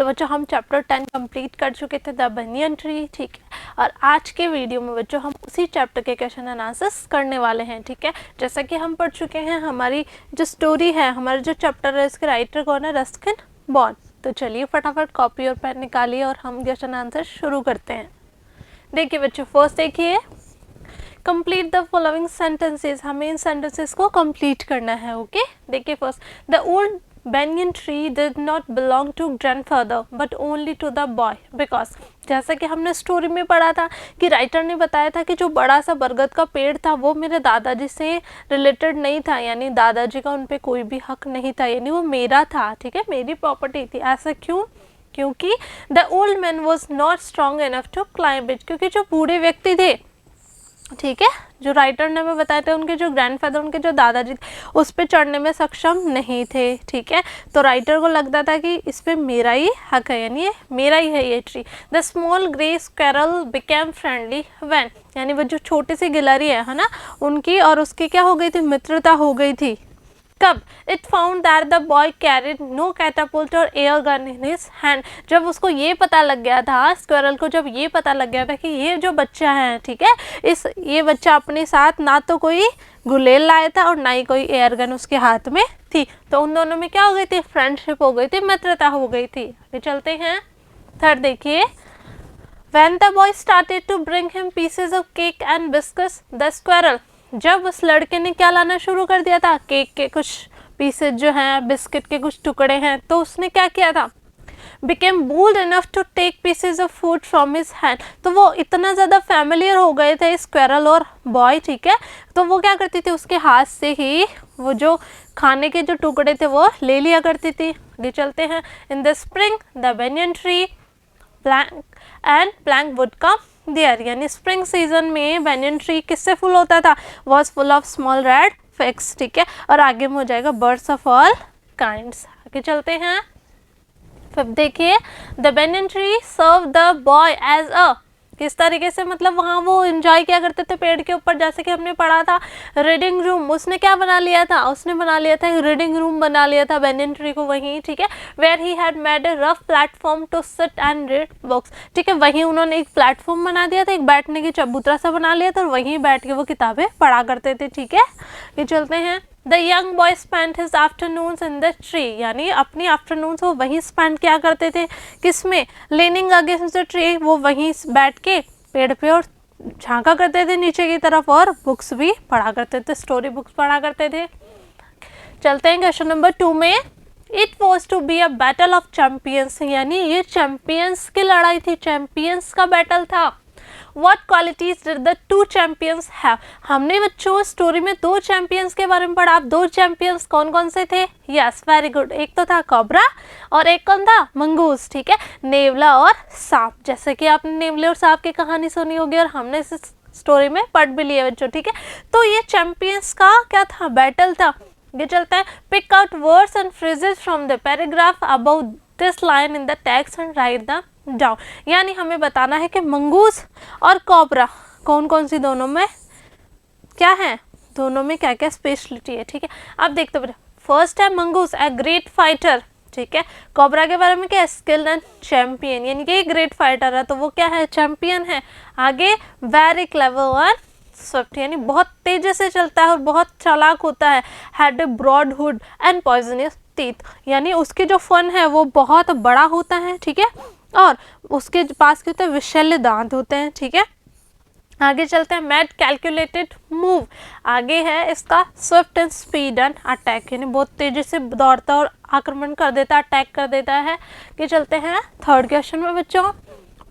तो बच्चों हम चैप्टर 10 कंप्लीट कर चुके थे, द बनियन ट्री, ठीक है। और आज के वीडियो में बच्चों हम उसी चैप्टर के क्वेश्चन एनालिसिस करने वाले हैं, ठीक है। जैसा कि हम पढ़ चुके हैं, हमारी जो स्टोरी है, हमारा जो चैप्टर है, इसके राइटर कौन है, रस्किन बॉन्ड। तो चलिए फटाफट कॉपी और पेन निकालिए और हम क्वेश्चन आंसर शुरू करते हैं। देखिए बच्चों, फर्स्ट देखिए, कंप्लीट द फॉलोइंग सेंटेंसेस, हमें इन सेंटेंसेस को कंप्लीट करना है, ओके। देखिए first, the old banyan tree did not belong to grandfather but only to the boy because, जैसा कि हमने स्टोरी में पढ़ा था कि राइटर ने बताया था कि जो बड़ा सा बरगद का पेड़ था वो मेरे दादाजी से रिलेटेड नहीं था, यानी दादाजी का उन पे कोई भी हक नहीं था, यानी वो मेरा था, ठीक है, मेरी प्रॉपर्टी थी। ऐसा क्यों? क्योंकि the old man was not strong enough to climb it, क्योंकि जो बूढ़े व्यक्ति थे, ठीक है, जो राइटर ने हमें बताया था, उनके जो ग्रैंडफादर, उनके जो दादाजी उस पर चढ़ने में सक्षम नहीं थे, ठीक है। तो राइटर को लगता था कि इस पे मेरा ही हक है, यानी ये मेरा ही है ये tree. The small grey squirrel became friendly when, यानी वो जो छोटी सी गिलहरी है ना, उनकी और उसकी क्या हो गई थी, मित्रता हो गई थी। कब? It found that the boy carried no catapult और air gun in his hand, जब उसको ये पता लग गया था, स्क्वेरल को जब ये पता लग गया था कि ये जो बच्चा है, ठीक है, ये बच्चा अपने साथ ना तो कोई गुलेल लाया था और ना ही कोई एयर गन उसके हाथ में थी, तो उन दोनों में क्या हो गई थी, फ्रेंडशिप हो गई थी, मित्रता हो गई थी। आगे चलते हैं, थर्ड देखिए, When the boy started to bring him pieces of cake and biscuits, the squirrel, जब उस लड़के ने क्या लाना शुरू कर दिया था, केक के कुछ पीसेज जो हैं, बिस्किट के कुछ टुकड़े हैं, तो उसने क्या किया था, became bold enough to take pieces of food from his hand, तो वो इतना ज़्यादा फैमिलियर हो गए थे स्क्वेरल और बॉय, ठीक है, तो वो क्या करती थी, उसके हाथ से ही वो जो खाने के जो टुकड़े थे वो ले लिया करती थी। आगे चलते हैं, in the spring the banyan tree plank would come there, यानी स्प्रिंग सीजन में banyan ट्री किससे फुल होता था, was full of small red figs, ठीक है। और आगे में हो जाएगा birds of all kinds। आगे चलते हैं, फिर देखिए, the banyan tree served the boy as a, किस तरीके से, मतलब वहाँ वो इंजॉय क्या करते थे पेड़ के ऊपर, जैसे कि हमने पढ़ा था रीडिंग रूम, उसने क्या बना लिया था, उसने बना लिया था रीडिंग रूम बना लिया था banyan ट्री को वहीं, ठीक है, where he had made a rough platform to sit and read books, ठीक है, वहीं उन्होंने एक प्लेटफॉर्म बना दिया था, एक बैठने की चबूतरा सा बना लिया था और वहीं बैठ के वो किताबें पढ़ा करते थे, ठीक है। ये चलते हैं, the young boy spend his afternoons in the tree, यानी अपनी आफ्टरनून्स वो वहीं स्पेंड क्या करते थे, किसमें, लेनिंग अगेंस्ट द ट्री, वो वहीं बैठ के पेड़ पे और झांका करते थे नीचे की तरफ और बुक्स भी पढ़ा करते थे, स्टोरी बुक्स पढ़ा करते थे। चलते हैं क्वेश्चन नंबर 2 में, it was to be a battle of champions, यानी ये चैंपियंस की लड़ाई थी, चैंपियंस का बैटल था। What qualities did the two champions have? हमने बच्चों स्टोरी में दो चैंपियंस के बारे में पढ़ा, आप दो चैंपियंस कौन कौन से थे, यस वेरी गुड, एक तो था कोबरा और एक कौन था, मंगूस, ठीक है, नेवला और सांप, जैसे कि आपने नेवले और सांप की कहानी सुनी होगी और हमने इस स्टोरी में पढ़ भी लिया बच्चों, ठीक है। तो ये चैंपियंस का क्या था, बैटल था। ये चलता है, pick out words and phrases from the paragraph about this line in the text and write the down, यानी हमें बताना है कि मंगूस और कोबरा कौन कौन सी दोनों में क्या है, दोनों में क्या क्या स्पेशलिटी है, ठीक है। आप देखते हो, फर्स्ट है मंगूस ए ग्रेट फाइटर, ठीक है, कोबरा के बारे में क्या है, स्किल्ड एंड चैंपियन, यानी कि ग्रेट फाइटर है तो वो क्या है, चैंपियन है। आगे वेरी क्लेवर एंड स्विफ्ट, यानी बहुत तेजी से चलता है और बहुत चालाक होता है। Had a broad hood and poisonous teeth, यानी उसके जो फन है वो बहुत बड़ा होता है, ठीक है, और उसके पास क्या होता है, विषैले दांत होते हैं, ठीक है। आगे चलते हैं, मैड कैलकुलेटेड मूव, आगे है इसका Swift and speed and attack, यानी बहुत तेजी से दौड़ता और आक्रमण कर देता है, अटैक कर देता है। कि चलते हैं थर्ड क्वेश्चन में बच्चों,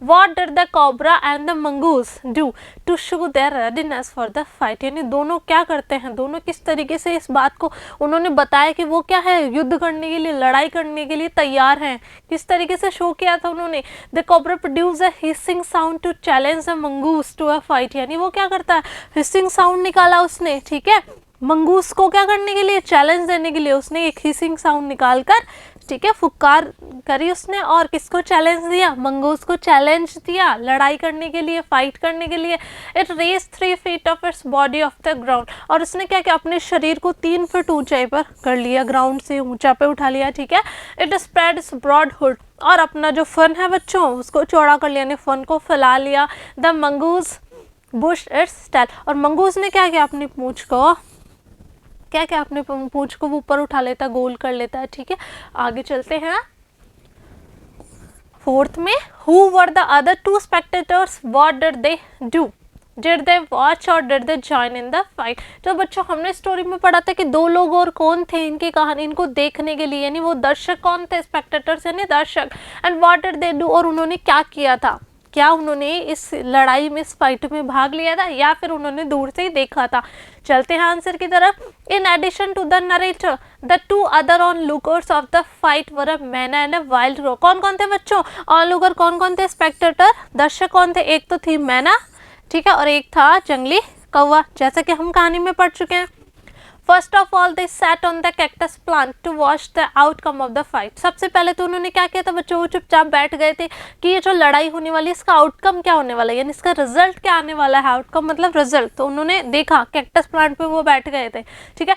What did the cobra and the mongoose do to show their readiness for the fight, यानी दोनों क्या करते हैं, दोनों किस तरीके से इस बात को उन्होंने बताया कि वो क्या है, युद्ध करने के लिए, लड़ाई करने के लिए तैयार हैं, किस तरीके से शो किया था उन्होंने। The cobra produced a hissing sound to challenge the mongoose to a fight, यानी वो क्या करता है, हिसिंग साउंड निकाला उसने, ठीक है, मंगूस को क्या करने के लिए, चैलेंज देने के लिए उसने एक हिसिंग साउंड निकाल कर ठीक है, फुकार करी उसने और किसको चैलेंज दिया, मंगूस को चैलेंज दिया लड़ाई करने के लिए, फाइट करने के लिए। It raise 3 feet of its body off the ground, और उसने क्या किया, अपने शरीर को 3 फीट ऊंचाई पर कर लिया, ग्राउंड से ऊंचा पे उठा लिया, ठीक है। It spread its broad hood, और अपना जो फन है बच्चों उसको चौड़ा कर लिया, यानी फन को फैला लिया। The mongoose Bush it's style, और मंगूस ने क्या किया, अपनी पूंछ को अपने पूंछ को ऊपर उठा लेता, गोल कर लेता है, ठीक है। आगे चलते हैं 4th में, who were the other 2 spectators, what did they do, did they watch और did they join in the fight. तो बच्चों हमने स्टोरी में पढ़ा था कि 2 लोग और कौन थे इनकी कहानी, इनको देखने के लिए, यानी वो दर्शक कौन थे, स्पेक्टेटर्स यानी दर्शक। And what did they do, और उन्होंने क्या किया था, क्या उन्होंने इस लड़ाई में, इस फाइट में भाग लिया था या फिर उन्होंने दूर से ही देखा था। चलते हैं आंसर की तरफ। In addition to the narrator, the 2 other onlookers of the fight were a myna and a wild रो। कौन कौन थे बच्चों ऑन लुकर, कौन कौन थे स्पेक्टेटर, दर्शक कौन थे, एक तो थी मैना, ठीक है, और एक था जंगली कौवा, जैसा कि हम कहानी में पढ़ चुके हैं। First of all they sat on the cactus plant to watch the outcome of the fight. सबसे पहले तो उन्होंने क्या किया था बच्चों, वो चुपचाप बैठ गए थे कि ये जो लड़ाई होने वाली है इसका आउटकम क्या होने वाला है, यानी इसका रिजल्ट क्या आने वाला है, आउटकम मतलब रिजल्ट। तो उन्होंने देखा, कैक्टस प्लांट पे वो बैठ गए थे, ठीक है।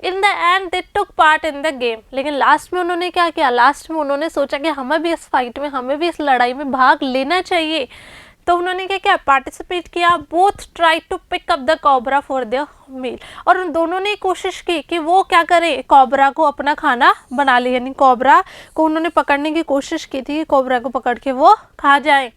इन the and they took part in the game, लेकिन लास्ट में उन्होंने क्या किया, लास्ट में उन्होंने सोचा कि हमें भी इस फाइट में, हमें भी इस लड़ाई में भाग लेना चाहिए। तो उन्होंने क्या किया, पार्टिसिपेट किया। Both try to pick up the cobra for their meal, और उन दोनों ने कोशिश की कि वो क्या करे, कोबरा को अपना खाना बना ले, यानी कोबरा को उन्होंने पकड़ने की कोशिश की थी, कोबरा को पकड़ के वो खा जाए।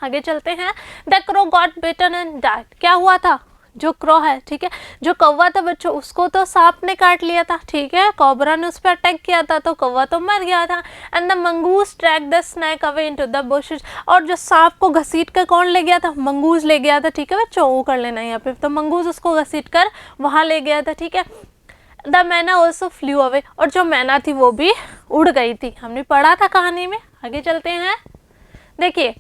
आगे चलते हैं। The crow got bitten and died, क्या हुआ था, जो क्रो है, ठीक है, जो कौवा था बच्चों उसको तो सांप ने काट लिया था, ठीक है, कोबरा ने उस पर अटैक किया था तो कौवा तो मर गया था। And the mongoose track the snake away into the bushes, और जो सांप को घसीट कर कौन ले गया था, मंगूस ले गया था, ठीक है बच्चों, वो कर लेना यहाँ पे, तो मंगूस उसको घसीट कर वहाँ ले गया था, ठीक है। द मैना ऑल्सो फ्लू अवे, और जो मैना थी वो भी उड़ गई थी, हमने पढ़ा था कहानी में। आगे चलते हैं, देखिए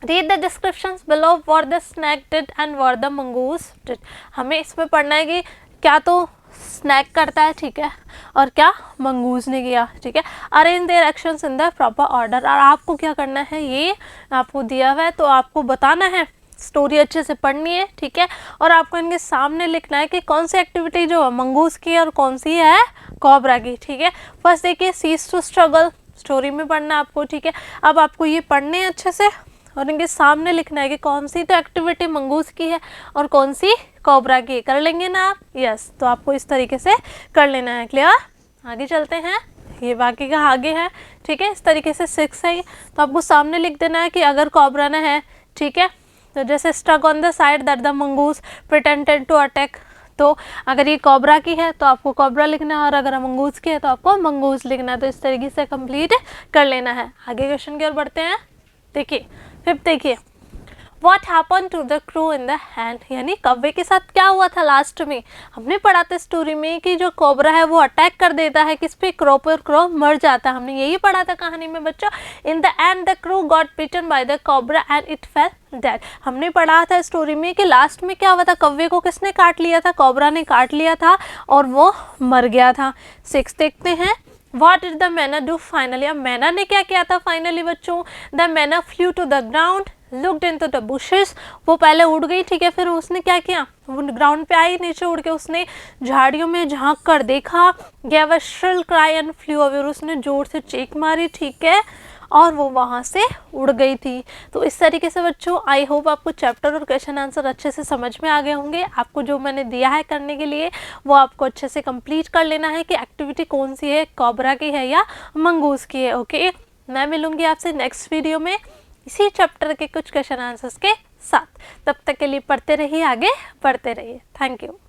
read the descriptions below what the snake did and what the mongoose did। हमें इसमें पढ़ना है कि क्या तो स्नैक करता है, ठीक है, और क्या मंगूज ने किया, ठीक है। Arrange their actions in the proper order, और आपको क्या करना है, ये आपको दिया हुआ है तो आपको बताना है, स्टोरी अच्छे से पढ़नी है, ठीक है, और आपको इनके सामने लिखना है कि कौन सी एक्टिविटी जो मंगूज की है और कौन सी है कोबरा की, ठीक है। फर्स्ट देखिए सीज टू स्ट्रगल, स्टोरी में पढ़ना आपको, ठीक है। अब आपको ये पढ़ने हैं अच्छे से और इनके सामने लिखना है कि कौन सी तो एक्टिविटी मंगूस की है और कौन सी कोबरा की। कर लेंगे ना आप, यस, तो आपको इस तरीके से कर लेना है, क्लियर। आगे चलते हैं, ये बाकी का आगे है, ठीक है, इस तरीके से 6 है, तो आपको सामने लिख देना है कि अगर कोबरा ने है, ठीक है, तो जैसे stuck on the side that the mongoose pretended to attack, तो अगर ये कोबरा की है तो आपको कोबरा लिखना है और अगर मंगूस की है तो आपको मंगूस लिखना है। तो इस तरीके से कंप्लीट कर लेना है। आगे क्वेश्चन की ओर बढ़ते हैं, देखिए 5th देखिए, What happened to the crow in the hand, यानी कौवे के साथ क्या हुआ था लास्ट में। हमने पढ़ा था स्टोरी में कि जो कोबरा है वो अटैक कर देता है किस पे, क्रो पर, क्रो मर जाता है, हमने यही पढ़ा था कहानी में बच्चों। In the end the crow got bitten by the cobra and it fell dead. हमने पढ़ा था स्टोरी में कि लास्ट में क्या हुआ था, कौवे को किसने काट लिया था, कोबरा ने काट लिया था और वो मर गया था। 6 देखते हैं, What did the मैना do finally, अब मैना ने क्या किया था फाइनली बच्चों। The myna flew to the ground, looked into the bushes, वो पहले उड़ गई, ठीक है, फिर उसने क्या किया, वो ग्राउंड पे आई, नीचे उड़ के उसने झाड़ियों में झांक कर देखा, gave a shrill cry and flew away, और उसने जोर से चीख मारी, ठीक है, और वो वहाँ से उड़ गई थी। तो इस तरीके से बच्चों आई होप आपको चैप्टर और क्वेश्चन आंसर अच्छे से समझ में आ गए होंगे। आपको जो मैंने दिया है करने के लिए वो आपको अच्छे से कंप्लीट कर लेना है कि एक्टिविटी कौन सी है, कोबरा की है या मंगूस की है। ओके, मैं मिलूँगी आपसे नेक्स्ट वीडियो में इसी चैप्टर के कुछ क्वेश्चन आंसर्स के साथ। तब तक के लिए पढ़ते रहिए, आगे बढ़ते रहिए। Thank you.